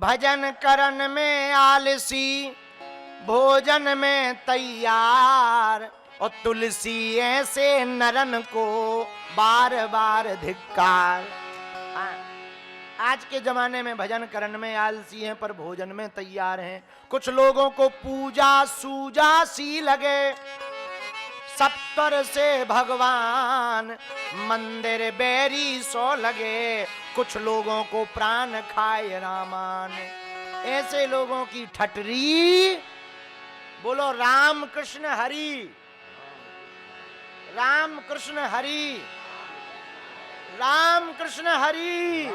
भजन करन में आलसी, भोजन में तैयार, और तुलसी ऐसे नरन को बार बार धिक्कार। आज के जमाने में भजन करन में आलसी हैं पर भोजन में तैयार हैं। कुछ लोगों को पूजा सूजा सी लगे, सत्तर से भगवान मंदिर बैरी सो लगे। कुछ लोगों को प्राण खाए रामान, ऐसे लोगों की ठटरी। बोलो राम कृष्ण हरि, राम कृष्ण हरि, राम कृष्ण हरि।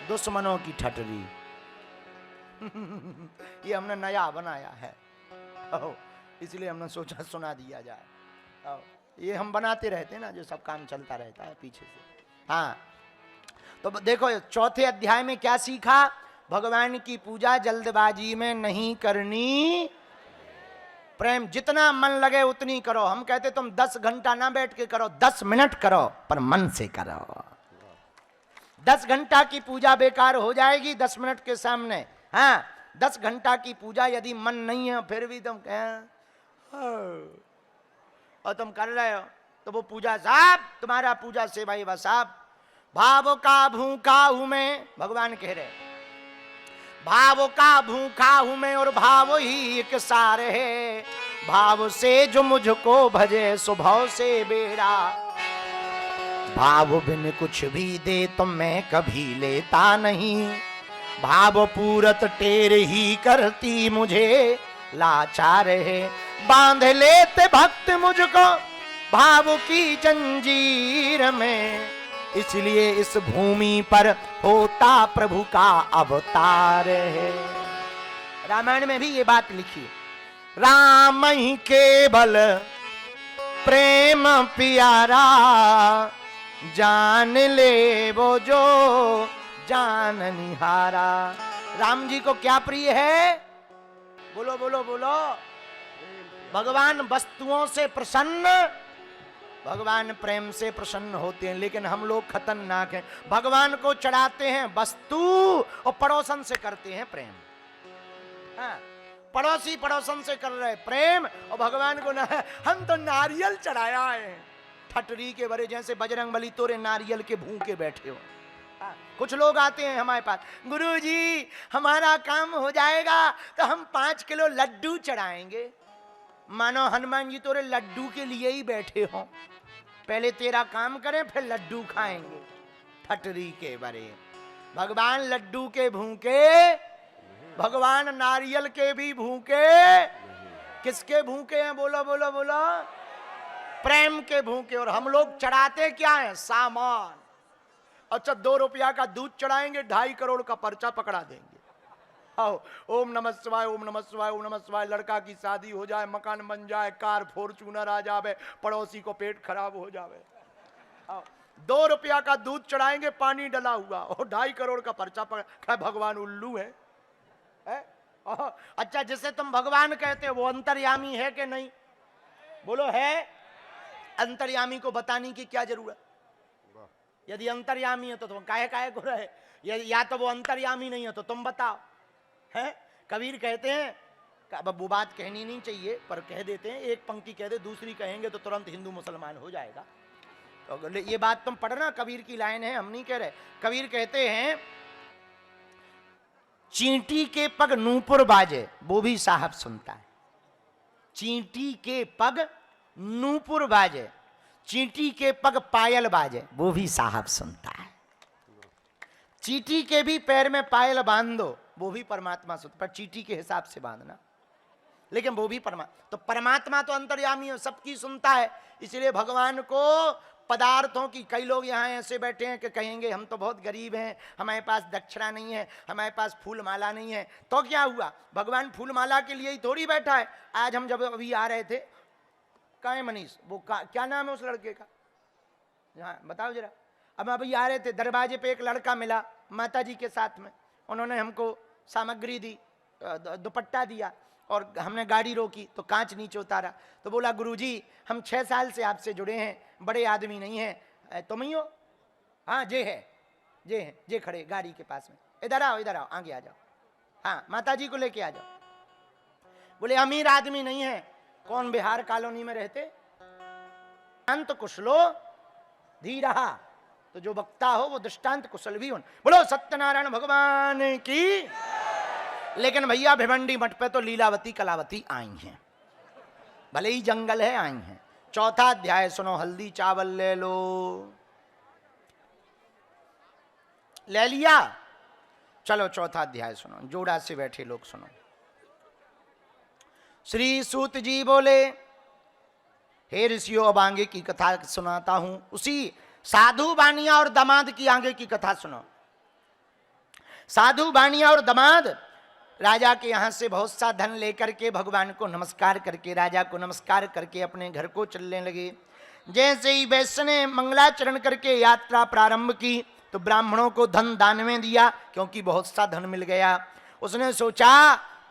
दुश्मनों की ठटरी। ये हमने नया बनाया है, इसलिए हमने सोचा सुना दिया जाए। ये हम बनाते रहते हैं ना, जो सब काम चलता रहता है पीछे से। हाँ, तो देखो चौथे अध्याय में क्या सीखा? भगवान की पूजा जल्दबाजी में नहीं करनी, प्रेम जितना मन लगे उतनी करो। हम कहते तुम 10 घंटा ना बैठ के करो, 10 मिनट करो, पर मन से करो। 10 घंटा की पूजा बेकार हो जाएगी 10 मिनट के सामने। हाँ, 10 घंटा की पूजा यदि मन नहीं है फिर भी तुम कहें और तुम कर रहे हो, तो वो पूजा साहब, तुम्हारा पूजा सेवा ही बस साहब। भाव का भूखा हूं मैं, भगवान कह रहे, भाव का भूखा हूं मैं और भाव ही एक सार है। भाव से जो मुझको भजे स्वभाव से बेड़ा, भाव बिन कुछ भी दे तो मैं कभी लेता नहीं। भाव पूरत टेर ही करती मुझे लाचार है। बांध लेते भक्त मुझको भाव की जंजीर में, इसलिए इस भूमि पर होता प्रभु का अवतार है। रामायण में भी ये बात लिखी, राम ही केवल प्रेम प्यारा, जान ले वो जो जान निहारा। राम जी को क्या प्रिय है? बोलो बोलो बोलो। भगवान वस्तुओं से प्रसन्न, भगवान प्रेम से प्रसन्न होते हैं, लेकिन हम लोग खतरनाक हैं। भगवान को चढ़ाते हैं वस्तु और पड़ोसन से करते हैं प्रेम। हाँ, पड़ोसी पड़ोसन से कर रहे प्रेम और भगवान को ना, हम तो नारियल चढ़ाया है। ठटरी के बड़े जैसे बजरंगबली तोरे नारियल के भूखे बैठे हो। कुछ लोग आते हैं हमारे पास, गुरुजी हमारा काम हो जाएगा तो हम 5 किलो लड्डू चढ़ाएंगे। मानो हनुमान जी तोरे लड्डू के लिए ही बैठे हो, पहले तेरा काम करें फिर लड्डू खाएंगे। ठटरी के बड़े, भगवान लड्डू के भूखे, भगवान नारियल के भी भूखे। किसके भूखे हैं? बोलो बोलो बोलो। प्रेम के भूखे। और हम लोग चढ़ाते क्या है? सामान। अच्छा, 2 रुपया का दूध चढ़ाएंगे, 2.5 करोड़ का पर्चा पकड़ा देंगे। आओ, ओम नमः शिवाय, ओम नमः शिवाय, ओम नमः शिवाय। लड़का की शादी हो जाए, मकान बन जाए, कार फॉर्च्यूनर आ जावे, पड़ोसी को पेट खराब हो जावे। आओ, 2 रुपया का दूध चढ़ाएंगे, पानी डला हुआ, और 2.5 करोड़ का पर्चा पकड़ा। भगवान उल्लू है? अच्छा, जिसे तुम भगवान कहते हो वो अंतर्यामी है कि नहीं? बोलो है। अंतर्यामी को बताने की क्या जरूरत? यदि अंतर्यामी है तो तुम काहे काहे को रहे? या तो वो अंतर्यामी नहीं है तो तुम बताओ। है? कबीर कहते हैं, अब वो बात कहनी नहीं चाहिए पर कह देते हैं, एक पंक्ति कह दे, दूसरी कहेंगे तो तुरंत हिंदू मुसलमान हो जाएगा। तो ये बात तुम पढ़ना, कबीर की लाइन है, हम नहीं कह रहे। कबीर कहते हैं, चींटी के पग नूपुर बाजे, वो भी साहब सुनता है। चींटी के पग नूपुर बाजे, चींटी के पग पायल बाजे, वो भी साहब सुनता है। चींटी के भी पैर में पायल बांध दो, वो भी परमात्मा सुनता, पर चींटी के हिसाब से बांधना, लेकिन वो भी परमात्मा। तो परमात्मा तो अंतर्यामी है, सबकी सुनता है। इसलिए भगवान को पदार्थों की, कई लोग यहाँ ऐसे बैठे हैं कि कहेंगे हम तो बहुत गरीब हैं, हमारे पास दक्षिणा नहीं है, हमारे पास फूल माला नहीं है। तो क्या हुआ? भगवान फूल माला के लिए ही थोड़ी बैठा है। आज हम जब अभी आ रहे थे, कहाँ है मनीष? वो क्या नाम है उस लड़के का? हाँ बताओ जरा। अब अभी आ रहे थे, दरवाजे पे एक लड़का मिला माता जी के साथ में, उन्होंने हमको सामग्री दी, दुपट्टा दिया, और हमने गाड़ी रोकी तो कांच नीचे उतारा। तो बोला, गुरुजी हम 6 साल से आपसे जुड़े हैं, बड़े आदमी नहीं हैं, तुम ही हो? हाँ जे है, जे खड़े गाड़ी के पास में। इधर आओ, इधर आओ, आगे आ जाओ। हाँ, माता जी को लेके आ जाओ। बोले अमीर आदमी नहीं है। कौन बिहार कॉलोनी में रहते? अंत कुशलो धीरहा, तो जो वक्ता हो वो दृष्टांत कुशल भी हो। बोलो सत्यनारायण भगवान की। लेकिन भैया भिवंडी मठ पे तो लीलावती कलावती आई हैं, भले ही जंगल है, आई हैं। चौथा अध्याय सुनो, हल्दी चावल ले लो। ले लिया? चलो चौथा अध्याय सुनो, जोड़ा से बैठे लोग सुनो। श्री सूत जी बोले, हे ऋषियों, अब आगे की कथा सुनाता हूं। उसी साधु बानिया और दमाद की आगे की कथा सुनो। साधु बानिया और दमाद राजा के यहां से बहुत सा धन लेकर के भगवान को नमस्कार करके, राजा को नमस्कार करके अपने घर को चलने लगे। जैसे ही वैश्य ने मंगलाचरण करके यात्रा प्रारंभ की तो ब्राह्मणों को धन दान में दिया, क्योंकि बहुत सा धन मिल गया। उसने सोचा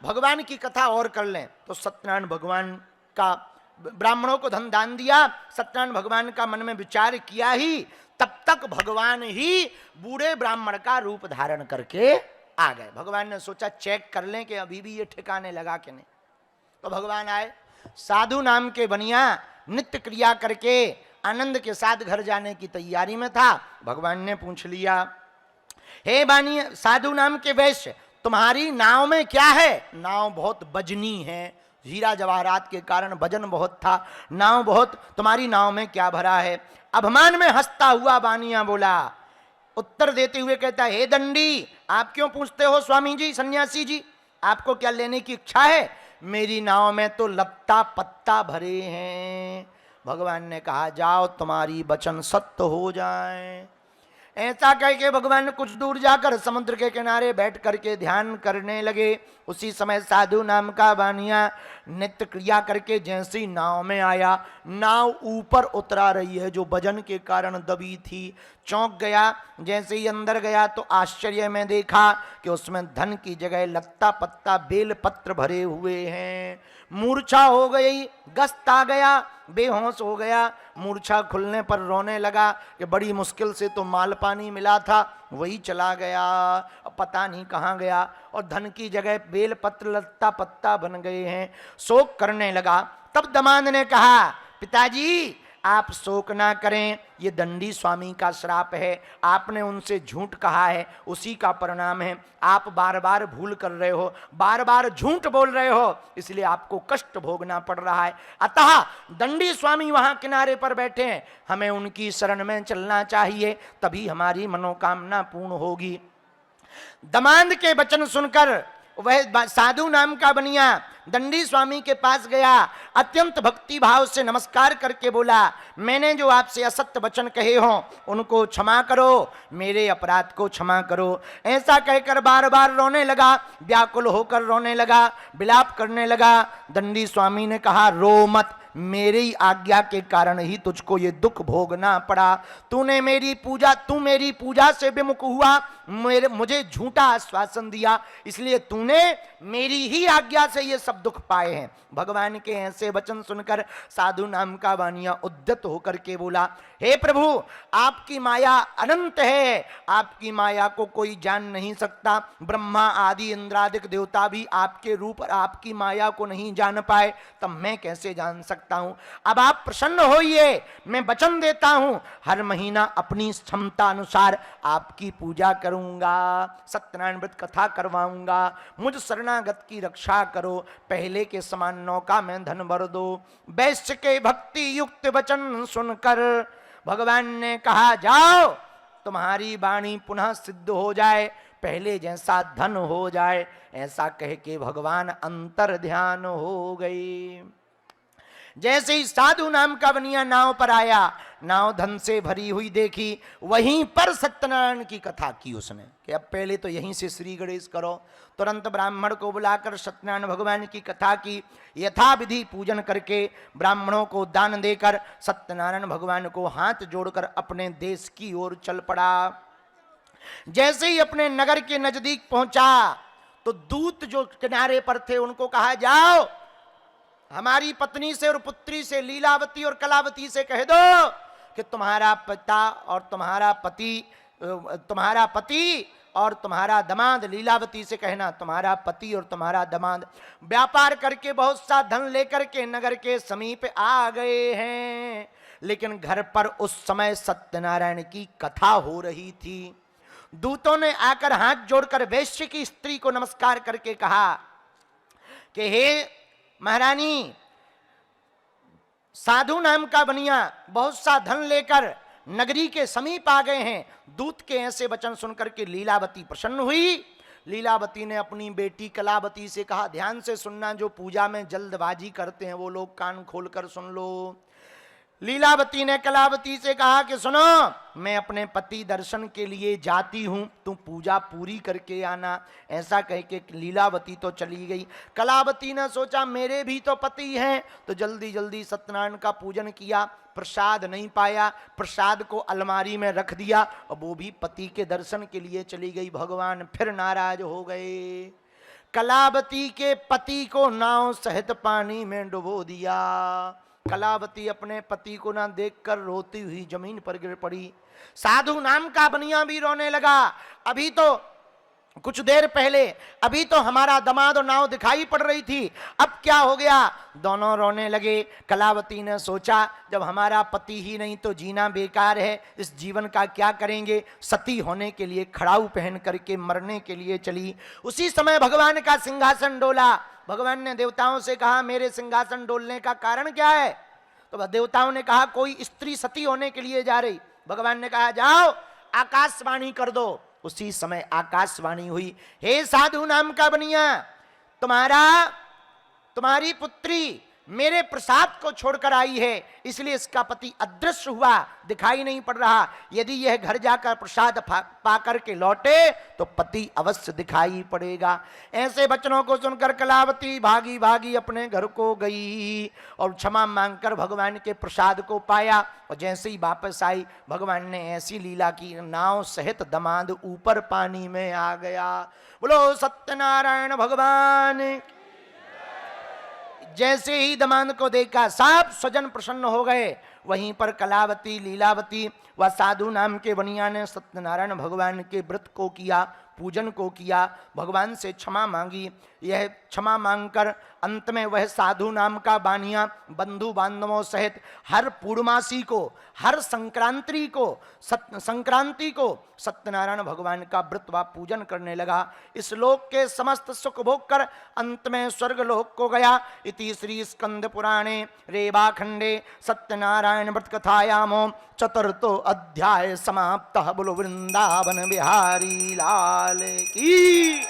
भगवान की कथा और कर लें, तो सत्यनारायण भगवान का, ब्राह्मणों को धन दान दिया। सत्यनारायण भगवान का मन में विचार किया ही, तब तक भगवान ही बूढ़े ब्राह्मण का रूप धारण करके आ गए। भगवान ने सोचा चेक कर लें कि अभी भी ये ठिकाने लगा कि नहीं। तो भगवान आए। साधु नाम के बनिया नित्य क्रिया करके आनंद के साथ घर जाने की तैयारी में था। भगवान ने पूछ लिया, हे बानी साधु नाम के वैश्य, तुम्हारी नाव में क्या है? नाव बहुत वजनी है, हीरा जवाहरात के कारण वजन बहुत था, नाव बहुत, तुम्हारी नाव में क्या भरा है? अभिमान में हंसता हुआ बानिया बोला। उत्तर देते हुए कहता है, हे दंडी, आप क्यों पूछते हो स्वामी जी, सन्यासी जी, आपको क्या लेने की इच्छा है? मेरी नाव में तो लत्ता पत्ता भरे हैं। भगवान ने कहा, जाओ तुम्हारी वचन सत्य हो जाए। ऐसा कह के भगवान कुछ दूर जाकर समुद्र के किनारे बैठ करके ध्यान करने लगे। उसी समय साधु नाम का बानिया नित्य क्रिया करके जैसी नाव में आया, नाव ऊपर उतरा रही है जो वजन के कारण दबी थी। चौंक गया। जैसे ही अंदर गया तो आश्चर्य में देखा कि उसमें धन की जगह लत्ता पत्ता बेल पत्र भरे हुए हैं। मूर्छा हो गई, गस्त आ गया, बेहोश हो गया। मूर्छा खुलने पर रोने लगा कि बड़ी मुश्किल से तो माल पानी मिला था, वही चला गया, अब पता नहीं कहाँ गया, और धन की जगह बेल पत्र लत्ता पत्ता बन गए हैं। शोक करने लगा। तब दमाद ने कहा, पिताजी आप शोक ना करें, ये दंडी स्वामी का श्राप है, आपने उनसे झूठ कहा है, उसी का परिणाम है। आप बार बार भूल कर रहे हो, बार बार झूठ बोल रहे हो, इसलिए आपको कष्ट भोगना पड़ रहा है। अतः दंडी स्वामी वहां किनारे पर बैठे हैं, हमें उनकी शरण में चलना चाहिए, तभी हमारी मनोकामना पूर्ण होगी। दमाद के वचन सुनकर वह साधु नाम का बनिया दंडी स्वामी के पास गया, अत्यंत भक्ति भाव से नमस्कार करके बोला, मैंने जो आपसे असत्य वचन कहे हो उनको क्षमा करो, मेरे अपराध को क्षमा करो। ऐसा कहकर बार बार रोने लगा, व्याकुल होकर रोने लगा, विलाप करने लगा। दंडी स्वामी ने कहा, रो मत, मेरी आज्ञा के कारण ही तुझको ये दुख भोगना पड़ा। तू मेरी पूजा से विमुख हुआ, मुझे झूठा आश्वासन दिया, इसलिए तूने मेरी ही आज्ञा से ये सब दुख पाए हैं। भगवान के ऐसे वचन सुनकर साधु नाम का बानिया उद्यत होकर के बोला, हे प्रभु, आपकी माया अनंत है, आपकी माया को कोई जान नहीं सकता। ब्रह्मा आदि इंद्रादिक देवता भी आपके रूप और आपकी माया को नहीं जान पाए, तब मैं कैसे जान सकता हूं। अब आप प्रसन्न होइए, मैं वचन देता हूं, हर महीना अपनी क्षमता अनुसार आपकी पूजा करूंगा, सत्यनारायण व्रत कथा करवाऊंगा, मुझ शरणागत की रक्षा करो, पहले के समान नौका में धन भर दो। वैश्य के भक्ति युक्त वचन सुनकर भगवान ने कहा, जाओ तुम्हारी वाणी पुनः सिद्ध हो जाए, पहले जैसा धन हो जाए। ऐसा कह के भगवान अंतर ध्यान हो गई। जैसे ही साधु नाम का बनिया नाव पर आया, नाव धन से भरी हुई देखी, वहीं पर सत्यनारायण की कथा की उसने कि अब पहले तो यहीं से श्री गणेश करो। तुरंत ब्राह्मण को बुलाकर सत्यनारायण भगवान की कथा की, यथा विधि पूजन करके ब्राह्मणों को दान देकर सत्यनारायण भगवान को हाथ जोड़कर अपने देश की ओर चल पड़ा। जैसे ही अपने नगर के नजदीक पहुंचा तो दूत जो किनारे पर थे उनको कहा, जाओ हमारी पत्नी से और पुत्री से लीलावती और कलावती से कह दो कि तुम्हारा पिता और तुम्हारा पति और तुम्हारा दामाद लीलावती से कहना तुम्हारा पति और तुम्हारा दामाद व्यापार करके बहुत सा धन लेकर के नगर के समीप आ गए हैं। लेकिन घर पर उस समय सत्यनारायण की कथा हो रही थी। दूतों ने आकर हाथ जोड़कर वैश्य की स्त्री को नमस्कार करके कहा कि हे महारानी, साधु नाम का बनिया बहुत सा धन लेकर नगरी के समीप आ गए हैं। दूत के ऐसे वचन सुनकर के लीलावती प्रसन्न हुई। लीलावती ने अपनी बेटी कलावती से कहा, ध्यान से सुनना, जो पूजा में जल्दबाजी करते हैं वो लोग कान खोलकर सुन लो। लीलावती ने कलावती से कहा कि सुनो, मैं अपने पति दर्शन के लिए जाती हूं, तुम पूजा पूरी करके आना। ऐसा कह के लीलावती तो चली गई। कलावती ने सोचा मेरे भी तो पति हैं, तो जल्दी जल्दी सत्यनारायण का पूजन किया। प्रसाद नहीं पाया, प्रसाद को अलमारी में रख दिया और वो भी पति के दर्शन के लिए चली गई। भगवान फिर नाराज हो गए। कलावती के पति को नाव सहित पानी में डुबो दिया। कलावती अपने पति को ना देखकर रोती हुई जमीन पर गिर पड़ी। साधु नाम का बनिया भी रोने लगा। अभी तो कुछ देर पहले अभी तो हमारा दामाद और नाव दिखाई पड़ रही थी, अब क्या हो गया? दोनों रोने लगे। कलावती ने सोचा जब हमारा पति ही नहीं तो जीना बेकार है, इस जीवन का क्या करेंगे। सती होने के लिए खड़ाऊ पहन करके मरने के लिए चली। उसी समय भगवान का सिंहासन डोला। भगवान ने देवताओं से कहा मेरे सिंहासन डोलने का कारण क्या है? तो देवताओं ने कहा कोई स्त्री सती होने के लिए जा रही। भगवान ने कहा जाओ आकाशवाणी कर दो। उसी समय आकाशवाणी हुई, हे साधु नाम का बनिया, तुम्हारी पुत्री मेरे प्रसाद को छोड़कर आई है, इसलिए इसका पति अदृश्य हुआ, दिखाई नहीं पड़ रहा। यदि यह घर जाकर प्रसाद पाकर के लौटे तो पति अवश्य दिखाई पड़ेगा। ऐसे वचनों को सुनकर कलावती भागी भागी अपने घर को गई और क्षमा मांगकर भगवान के प्रसाद को पाया। और जैसे ही वापस आई, भगवान ने ऐसी लीला की, नाव सहित दामाद ऊपर पानी में आ गया। बोलो सत्यनारायण भगवान। जैसे ही दामाद को देखा सब स्वजन प्रसन्न हो गए। वहीं पर कलावती, लीलावती व साधु नाम के बनिया ने सत्यनारायण भगवान के व्रत को किया, पूजन को किया, भगवान से क्षमा मांगी। यह क्षमा मांगकर अंत में वह साधु नाम का बानिया बंधु बांधवों सहित हर पूर्णमासी को, हर संक्रांति को सत्यनारायण भगवान का व्रत व पूजन करने लगा। इस लोक के समस्त सुख भोग कर अंत में स्वर्ग लोक को गया। इति श्री स्कंद पुराणे रेवाखंडे सत्यनारायण व्रत कथायामो चतुर्थो अध्याय समाप्त। बोलो वृंदावन बिहारी लाल की,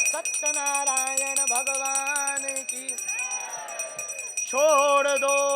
सत्यनारायण भगवान की। छोड़ दो